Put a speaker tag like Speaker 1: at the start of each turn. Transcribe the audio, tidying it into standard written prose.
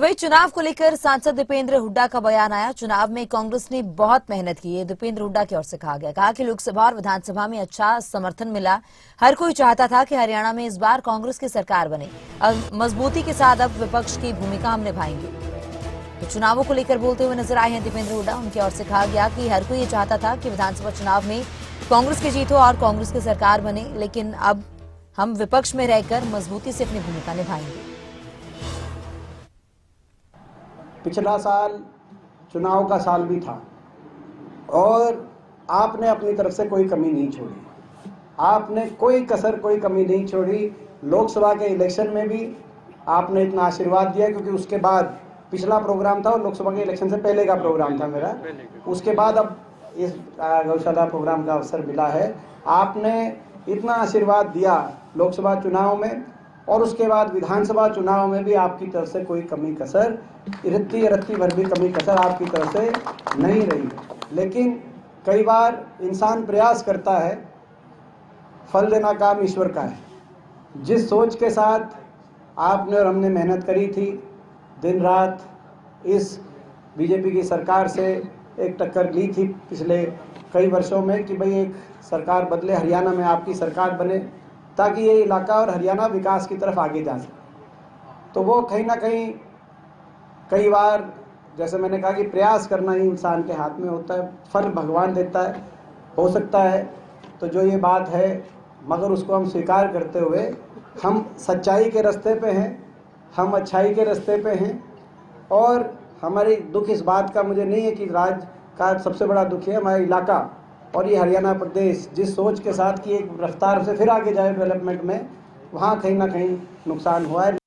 Speaker 1: तो वही चुनाव को लेकर सांसद दीपेंद्र हुड्डा का बयान आया। चुनाव में कांग्रेस ने बहुत मेहनत की है, दीपेंद्र हुड्डा की ओर से कहा गया। कहा कि लोकसभा और विधानसभा में अच्छा समर्थन मिला। हर कोई चाहता था कि हरियाणा में इस बार कांग्रेस की सरकार बने। अब मजबूती के साथ अब विपक्ष की भूमिका हम निभाएंगे। तो चुनावों को लेकर बोलते हुए नजर आए हैं दीपेंद्र हुड्डा। उनकी ओर से कहा गया कि हर कोई ये चाहता था कि विधानसभा चुनाव में कांग्रेस की जीत हो और कांग्रेस की सरकार बने, लेकिन अब हम विपक्ष में रहकर मजबूती से अपनी भूमिका निभाएंगे।
Speaker 2: पिछला साल चुनाव का साल भी था और आपने अपनी तरफ से कोई कमी नहीं छोड़ी। आपने कोई कसर, कोई कमी नहीं छोड़ी। लोकसभा के इलेक्शन में भी आपने इतना आशीर्वाद दिया, क्योंकि उसके बाद पिछला प्रोग्राम था और लोकसभा के इलेक्शन से पहले का प्रोग्राम था मेरा। उसके बाद अब इस गौशाला प्रोग्राम का अवसर मिला है। आपने इतना आशीर्वाद दिया लोकसभा चुनाव में और उसके बाद विधानसभा चुनाव में भी आपकी तरफ से कोई कमी कसर, रत्ती भर भी कमी कसर आपकी तरफ से नहीं रही। लेकिन कई बार इंसान प्रयास करता है, फल देना काम ईश्वर का है। जिस सोच के साथ आपने और हमने मेहनत करी थी, दिन रात इस बीजेपी की सरकार से एक टक्कर ली थी पिछले कई वर्षों में कि भाई एक सरकार बदले, हरियाणा में आपकी सरकार बने, ताकि ये इलाका और हरियाणा विकास की तरफ आगे जा सके। तो वो कहीं ना कहीं कई बार, जैसे मैंने कहा कि प्रयास करना ही इंसान के हाथ में होता है, फल भगवान देता है। हो सकता है तो जो ये बात है, मगर उसको हम स्वीकार करते हुए हम सच्चाई के रास्ते पे हैं, हम अच्छाई के रास्ते पे हैं। और हमारी दुख इस बात का मुझे नहीं है कि राज्य का सबसे बड़ा दुख है हमारा इलाका और ये हरियाणा प्रदेश जिस सोच के साथ कि एक रफ्तार से फिर आगे जाए डेवलपमेंट में, वहाँ कहीं ना कहीं नुकसान हुआ है।